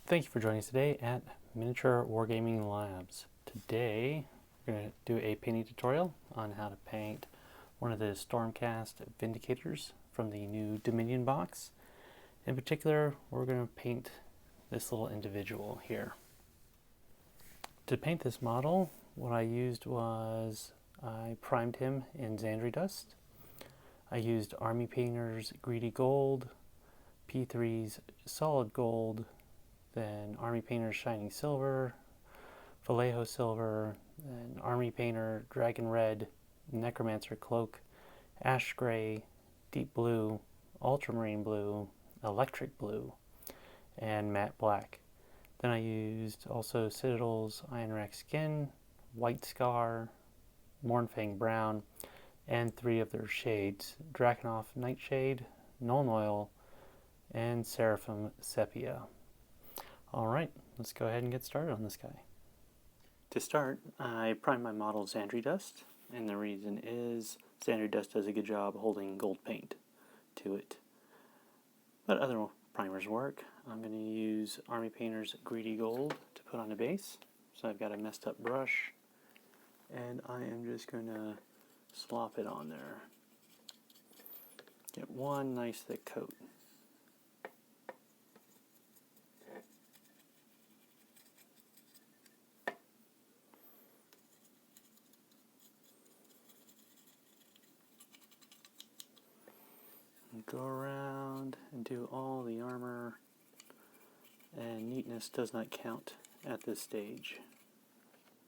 Thank you for joining us today at Miniature Wargaming Labs. Today we're going to do a painting tutorial on how to paint one of the Stormcast Vindicators from the new Dominion box. In particular, we're going to paint this little individual here. To paint this model, what I used was I primed him in Zhandri dust. I used Army Painter's Greedy Gold, P3's Solid Gold, then Army Painter's Shining Silver, Vallejo Silver, then Army Painter Dragon Red, Necromancer Cloak, Ash Gray, Deep Blue, Ultramarine Blue, Electric Blue, and Matte Black. Then I used also Citadel's Ionrach Skin, White Scar, Mournfang Brown, and 3 of their shades, Drakenhof Nightshade, Nuln Oil, and Seraphim Sepia. Alright, let's go ahead and get started on this guy. To start, I primed my model Zhandri dust, and the reason is Zhandri dust does a good job holding gold paint to it. But other primers work. I'm going to use Army Painter's Greedy Gold to put on the base. So I've got a messed up brush, and I am just going to slop it on there. Get one nice thick coat. Go around and do all the armor, and neatness does not count at this stage.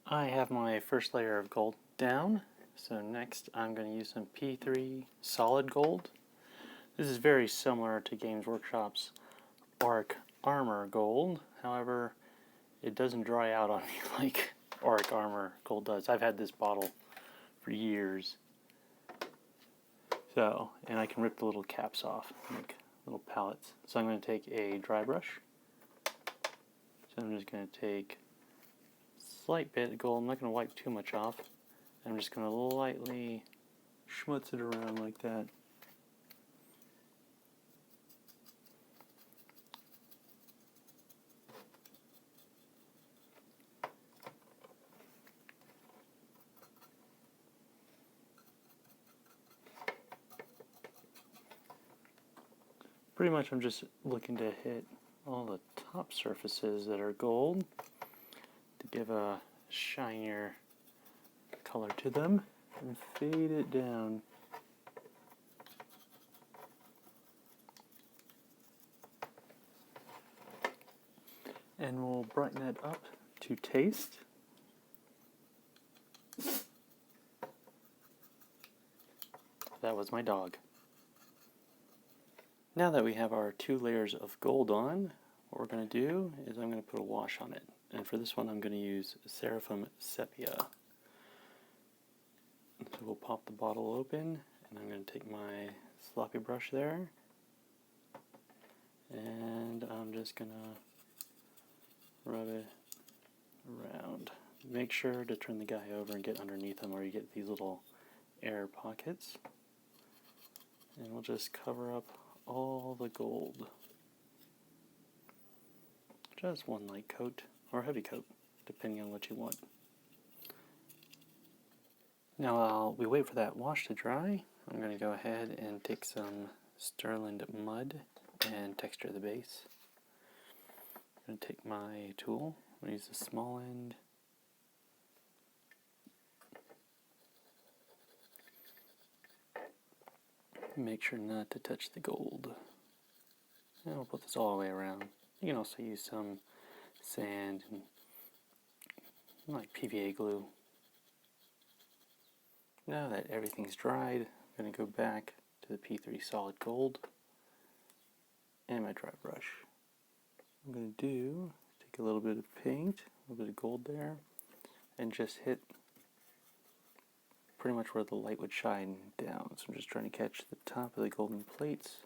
I have my first layer of gold down, so next I'm going to use some P3 solid gold. This is very similar to Games Workshop's Auric Armor Gold, however it doesn't dry out on me like Auric Armor Gold does. I've had this bottle for years. So, and I can rip the little caps off, make little pallets. So I'm going to take a dry brush. So I'm just going to take a slight bit of gold. I'm not going to wipe too much off. I'm just going to lightly schmutz it around like that. Pretty much I'm just looking to hit all the top surfaces that are gold to give a shinier color to them and fade it down. And we'll brighten it up to taste. That was my dog. Now that we have our 2 layers of gold on, what we're going to do is I'm going to put a wash on it. And for this one I'm going to use Seraphim Sepia. So we'll pop the bottle open, and I'm going to take my sloppy brush there. And I'm just going to rub it around. Make sure to turn the guy over and get underneath him, or you get these little air pockets. And we'll just cover up all the gold. Just one light coat or heavy coat, depending on what you want. Now while we wait for that wash to dry, I'm going to go ahead and take some Sterling mud and texture the base. I'm going to take my tool. I'm going to use the small end. Make sure not to touch the gold. And we'll put this all the way around. You can also use some sand and like PVA glue. Now that everything's dried, I'm going to go back to the P3 solid gold and my dry brush. What I'm going to do is take a little bit of paint, a little bit of gold there, and just hit pretty much where the light would shine down. So I'm just trying to catch the top of the golden plates.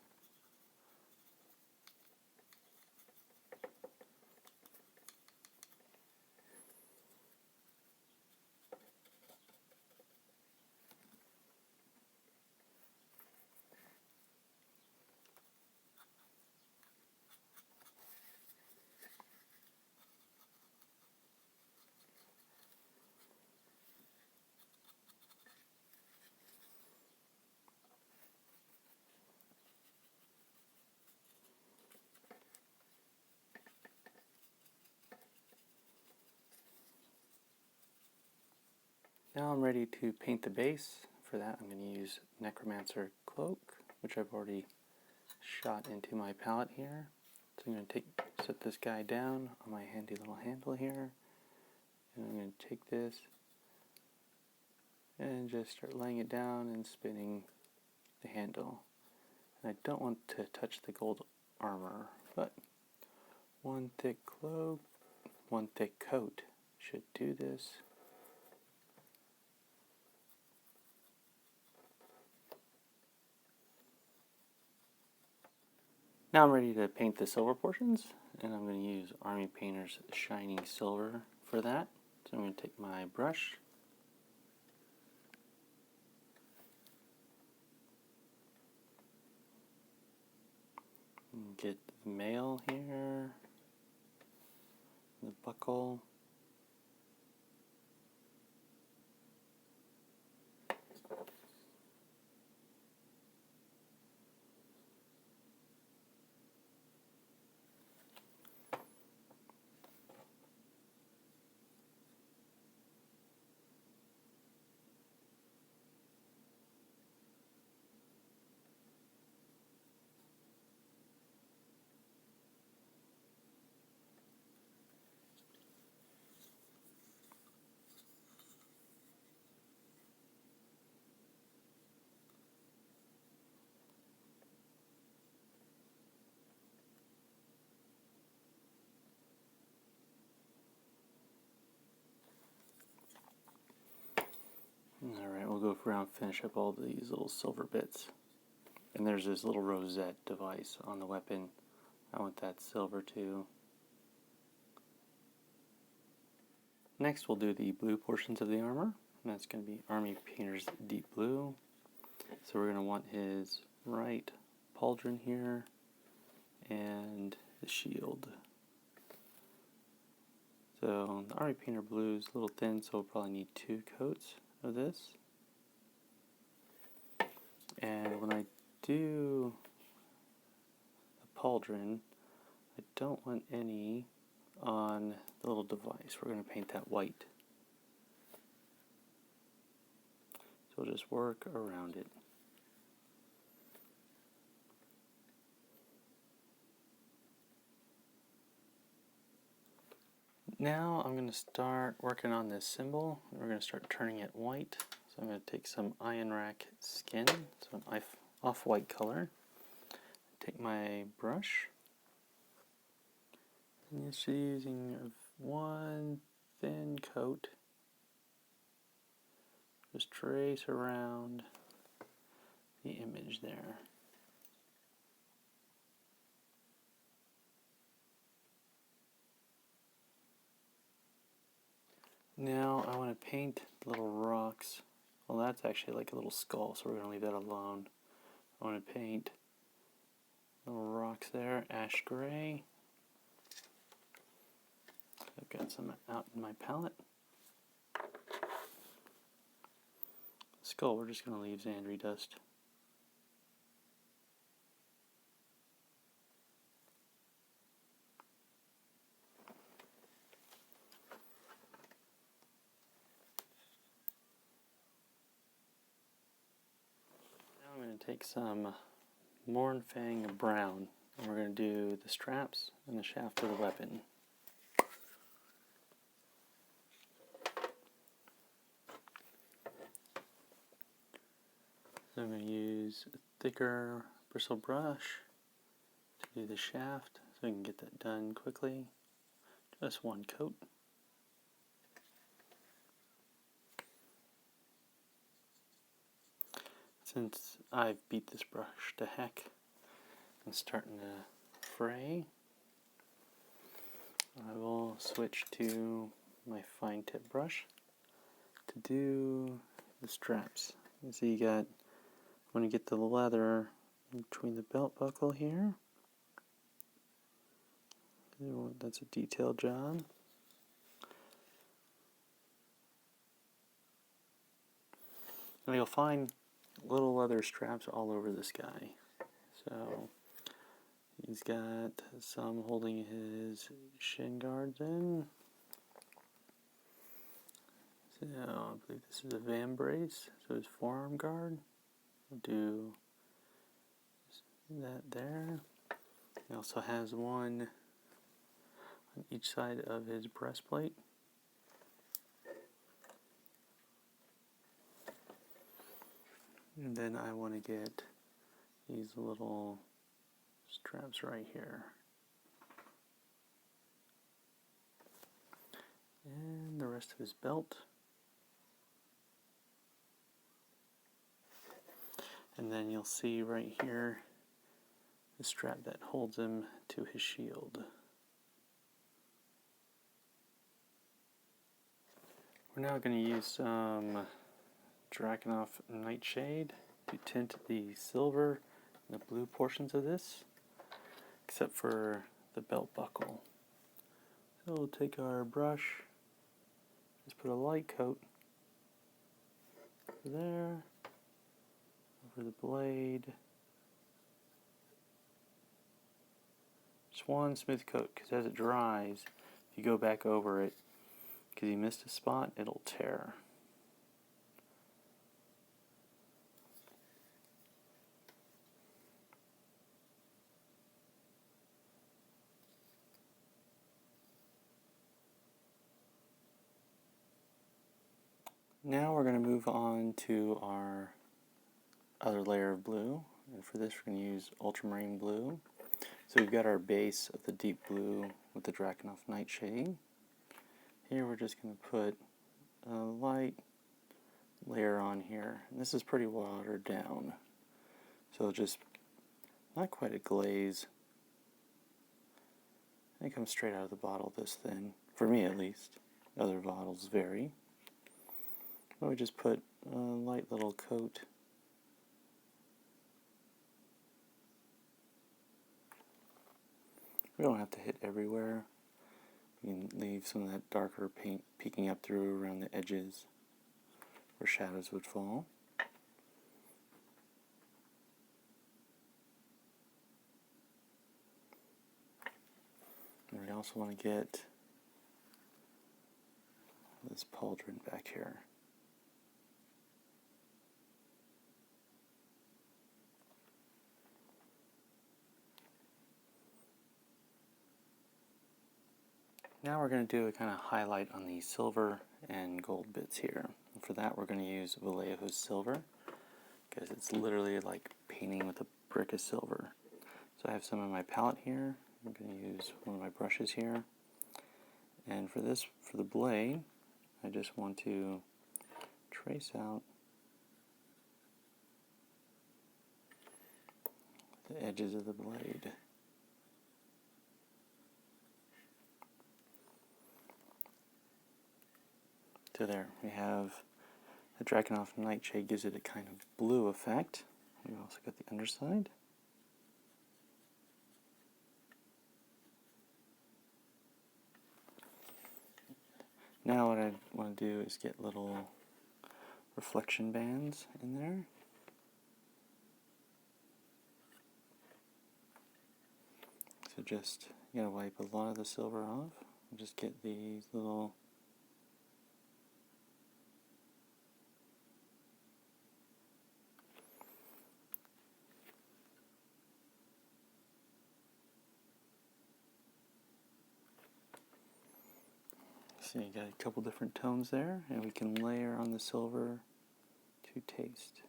Now I'm ready to paint the base. For that I'm going to use Necromancer Cloak, which I've already shot into my palette here. So I'm going to set this guy down on my handy little handle here, and I'm going to take this and just start laying it down and spinning the handle. And I don't want to touch the gold armor, but one thick cloak, one thick coat should do this. Now I'm ready to paint the silver portions, and I'm going to use Army Painter's Shining Silver for that. So I'm going to take my brush, and get the mail here, the buckle, Alright, we'll go around and finish up all these little silver bits. And there's this little rosette device on the weapon. I want that silver too. Next we'll do the blue portions of the armor. And that's going to be Army Painter's Deep Blue. So we're going to want his right pauldron here and the shield. So the Army Painter Blue is a little thin, so we'll probably need 2 coats of this. And when I do the pauldron, I don't want any on the little device. We're going to paint that white. So we'll just work around it. Now I'm going to start working on this symbol. We're going to start turning it white. So I'm going to take some Ionrach skin, so an off-white color. Take my brush, and just using one thin coat, just trace around the image there. Now I want to paint the little rocks. Well, that's actually like a little skull, so we're going to leave that alone. I want to paint little rocks there, ash gray. I've got some out in my palette. Skull, we're just going to leave Zhandri dust. Now I'm going to take some Mournfang brown, and we're going to do the straps and the shaft of the weapon. So I'm going to use a thicker bristle brush to do the shaft so I can get that done quickly. Just one coat. Since I've beat this brush to heck, I'm starting to fray. I will switch to my fine tip brush to do the straps. You see, you got, when you get the leather in between the belt buckle here, that's a detailed job. And you'll find little leather straps all over this guy. So he's got some holding his shin guards in. So I believe this is a van brace, so his forearm guard. We'll do that there. He also has one on each side of his breastplate. And then I want to get these little straps right here. And the rest of his belt. And then you'll see right here the strap that holds him to his shield. We're now going to use some Drakenhof Nightshade to tint the silver and the blue portions of this, except for the belt buckle. So we'll take our brush, just put a light coat there, over the blade. Just one smooth coat, because as it dries, if you go back over it, because you missed a spot, it'll tear. Now we're going to move on to our other layer of blue, and for this we're going to use Ultramarine Blue. So we've got our base of the deep blue with the Drakenhof Nightshade. Here we're just going to put a light layer on here, and this is pretty watered down, so just not quite a glaze. It comes straight out of the bottle this thin, for me at least. Other bottles vary. But we just put a light little coat we don't have to hit everywhere. We can leave some of that darker paint peeking up through around the edges where shadows would fall. And we also want to get this pauldron back here. Now we're going to do a kind of highlight on the silver and gold bits here. And for that we're going to use Vallejo Silver, because it's literally like painting with a brick of silver. So I have some in my palette here. I'm going to use one of my brushes here. And for this, for the blade, I just want to trace out the edges of the blade. So there, we have the Drakenhof Nightshade, gives it a kind of blue effect. We've also got the underside. Now what I want to do is get little reflection bands in there. So just, you gotta wipe a lot of the silver off. And just get these little so you got a couple different tones there, and we can layer on the silver to taste.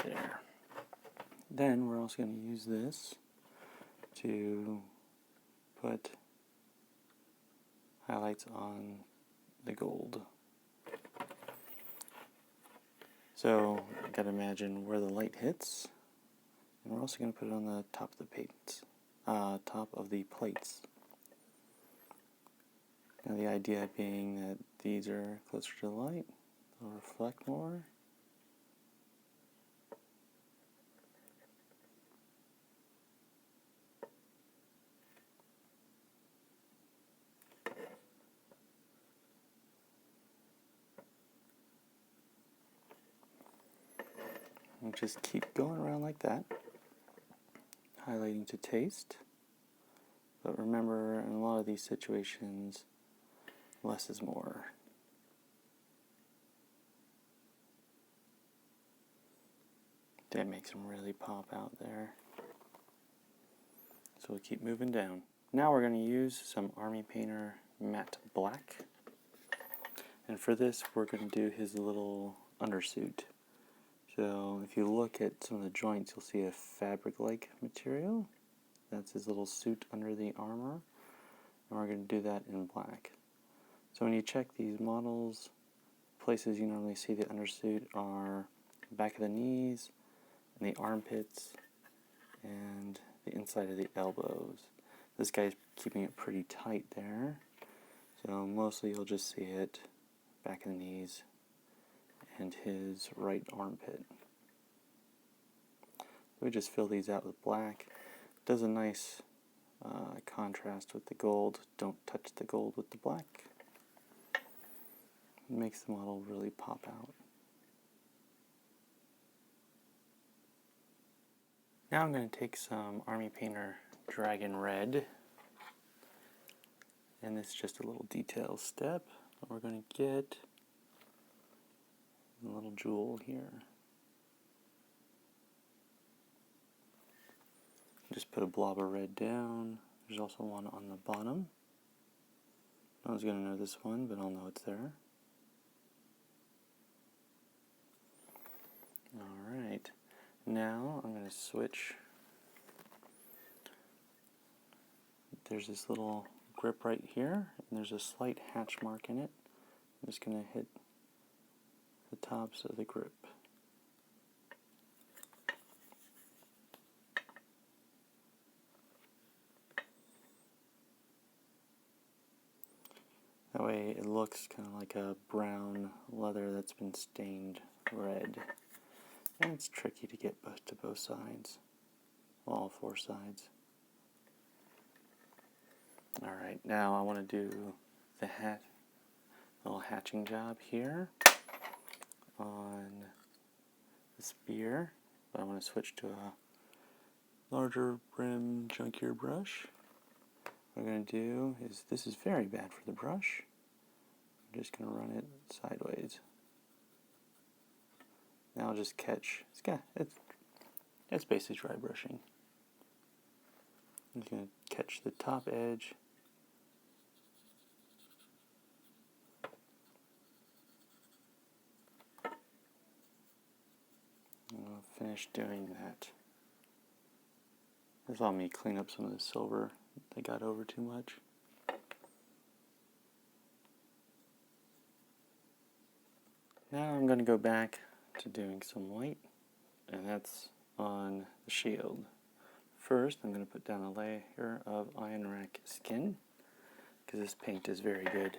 There. Then we're also going to use this to put highlights on the gold. So you got to imagine where the light hits, and we're also going to put it on the top of the plates. Now the idea being that these are closer to the light, they'll reflect more. And just keep going around like that, highlighting to taste. But remember, in a lot of these situations, less is more. That makes them really pop out there. So we'll keep moving down. Now we're going to use some Army Painter Matte Black. And for this, we're going to do his little undersuit. So if you look at some of the joints, you'll see a fabric-like material. That's his little suit under the armor. And we're going to do that in black. So when you check these models, places you normally see the undersuit are the back of the knees, and the armpits, and the inside of the elbows. This guy's keeping it pretty tight there. So mostly you'll just see it back of the knees and his right armpit. We just fill these out with black. Does a nice contrast with the gold. Don't touch the gold with the black. It makes the model really pop out. Now I'm going to take some Army Painter Dragon Red, and this is just a little detail step. We're going to get a little jewel here. Just put a blob of red down. There's also one on the bottom. No one's going to know this one, but I'll know it's there. Alright, now I'm going to switch. There's this little grip right here, and there's a slight hatch mark in it. I'm just going to hit the tops of the grip. That way it looks kind of like a brown leather that's been stained red. And it's tricky to get to both sides. Well, all four sides. Alright, now I want to do the little hatching job here on the spear. But I want to switch to a larger brim chunkier brush. What I'm going to do is, this is very bad for the brush. I'm just going to run it sideways. Now I'll just catch, it's basically dry brushing. I'm just going to catch the top edge. And I'll finish doing that. This will help me clean up some of the silver that got over too much. Now I'm going to go back to doing some white, and that's on the shield. First, I'm going to put down a layer of Ionrach skin, because this paint is very good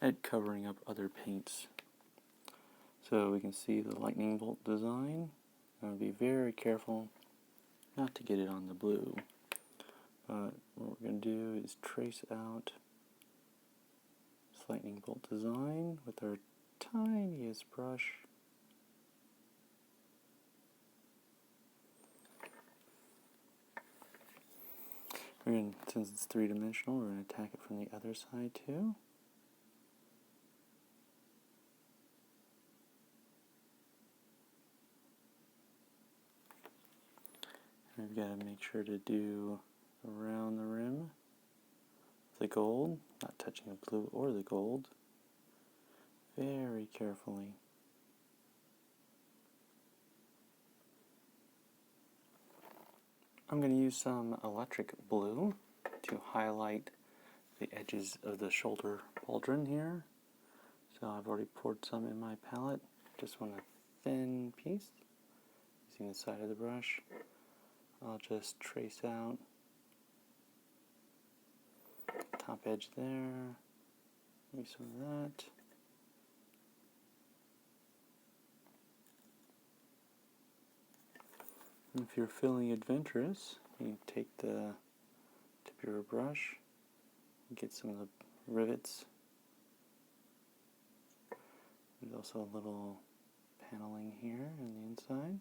at covering up other paints. So we can see the lightning bolt design. I'm going to be very careful not to get it on the blue. What we're going to do is trace out this lightning bolt design with our tiniest brush. We're going to, since it's three-dimensional, we're going to attack it from the other side too. We've got to make sure to do around the rim the gold, not touching the blue or the gold, very carefully. I'm going to use some electric blue to highlight the edges of the shoulder pauldron here. So I've already poured some in my palette. Just want a thin piece. Using the side of the brush, I'll just trace out top edge there. Maybe some of that. And if you're feeling adventurous, you take the tip of your brush, get some of the rivets. There's also a little paneling here on the inside.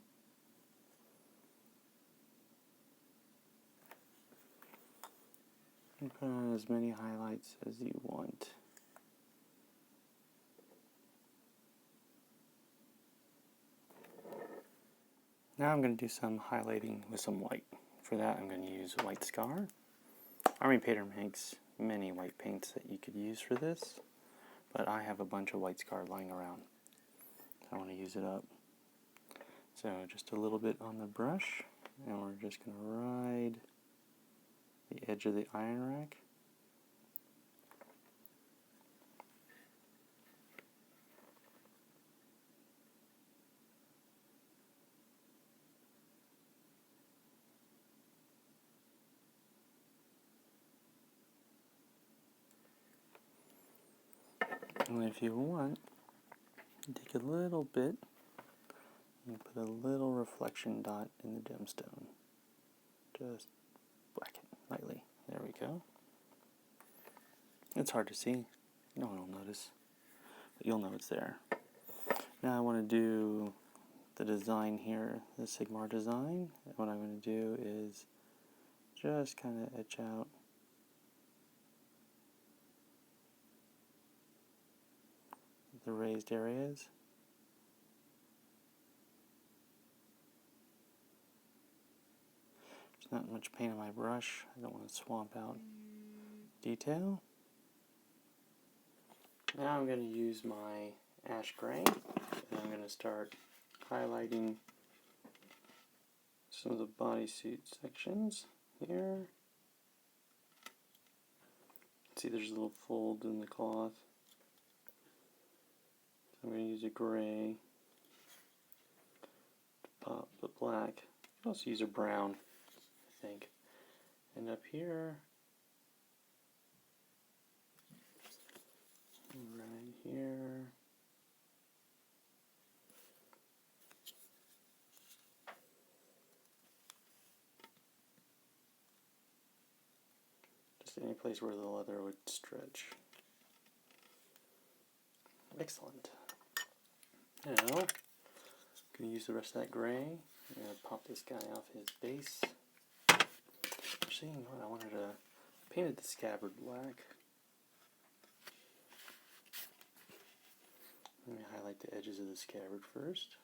And put on as many highlights as you want. Now I'm going to do some highlighting with some white. For that I'm going to use White Scar. Army Painter makes many white paints that you could use for this, but I have a bunch of White Scar lying around. I want to use it up. So just a little bit on the brush, and we're just going to ride the edge of the Ionrach. And if you want, take a little bit and put a little reflection dot in the gemstone. Just black it lightly. There we go. It's hard to see. No one will notice. But you'll know it's there. Now I want to do the design here, the Sigmar design. And what I'm going to do is just kind of etch out the raised areas. There's not much paint on my brush. I don't want to swamp out detail. Now I'm going to use my ash gray, and I'm going to start highlighting some of the bodysuit sections here. See, there's a little fold in the cloth. I'm going to use a gray to pop the black. You can also use a brown, I think. And up here, right here, just any place where the leather would stretch. Excellent. Now, I'm going to use the rest of that gray. I'm going to pop this guy off his base. Actually, you know what? I wanted to paint the scabbard black. Let me highlight the edges of the scabbard first.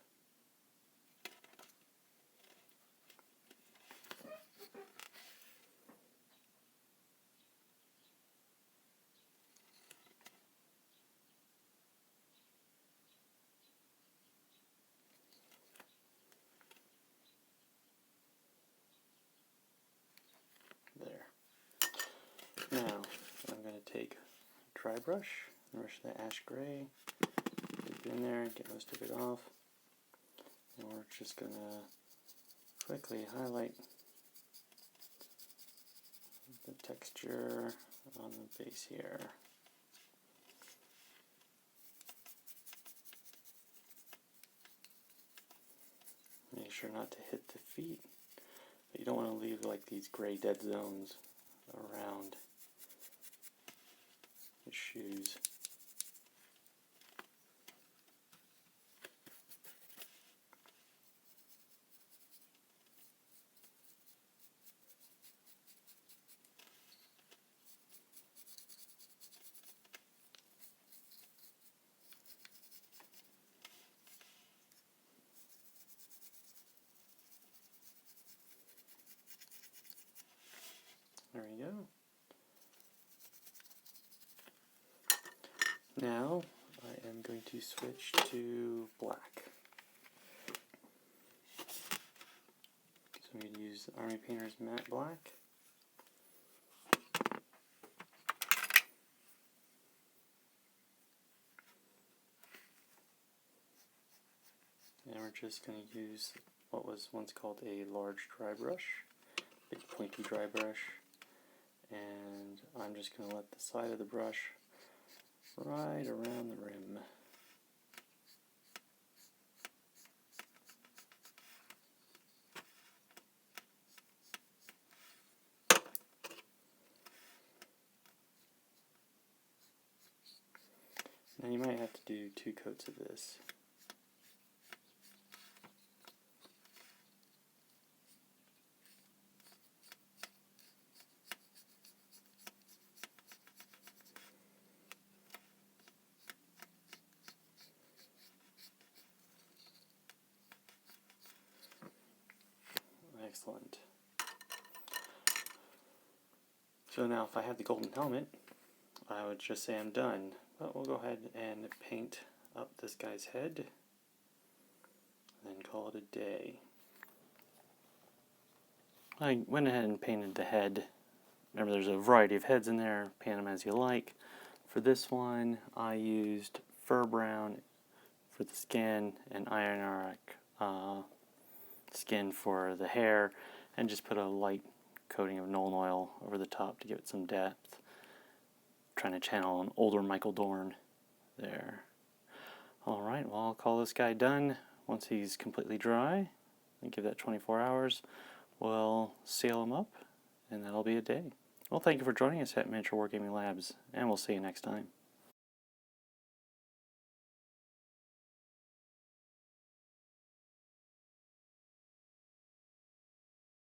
Now, I'm going to take a dry brush, brush the ash gray, dip it in there, get most of it off, and we're just going to quickly highlight the texture on the base here. Make sure not to hit the feet, but you don't want to leave like these gray dead zones around the shoes. There we go. Now I am going to switch to black. So I'm going to use the Army Painter's matte black. And we're just going to use what was once called a large dry brush, big pointy dry brush. And I'm just going to let the side of the brush right around the rim. Now you might have to do 2 coats of this. Excellent. So now if I had the golden helmet, I would just say I'm done. But we'll go ahead and paint up this guy's head, and then call it a day. I went ahead and painted the head. Remember, there's a variety of heads in there. Paint them as you like. For this one, I used fur brown for the skin and Ionrach skin for the hair, and just put a light coating of Nuln Oil over the top to give it some depth. Trying to channel an older Michael Dorn there. Alright, well, I'll call this guy done once he's completely dry. And give that 24 hours. We'll seal him up, and that'll be a day. Well, thank you for joining us at Miniature Wargaming Labs, and we'll see you next time.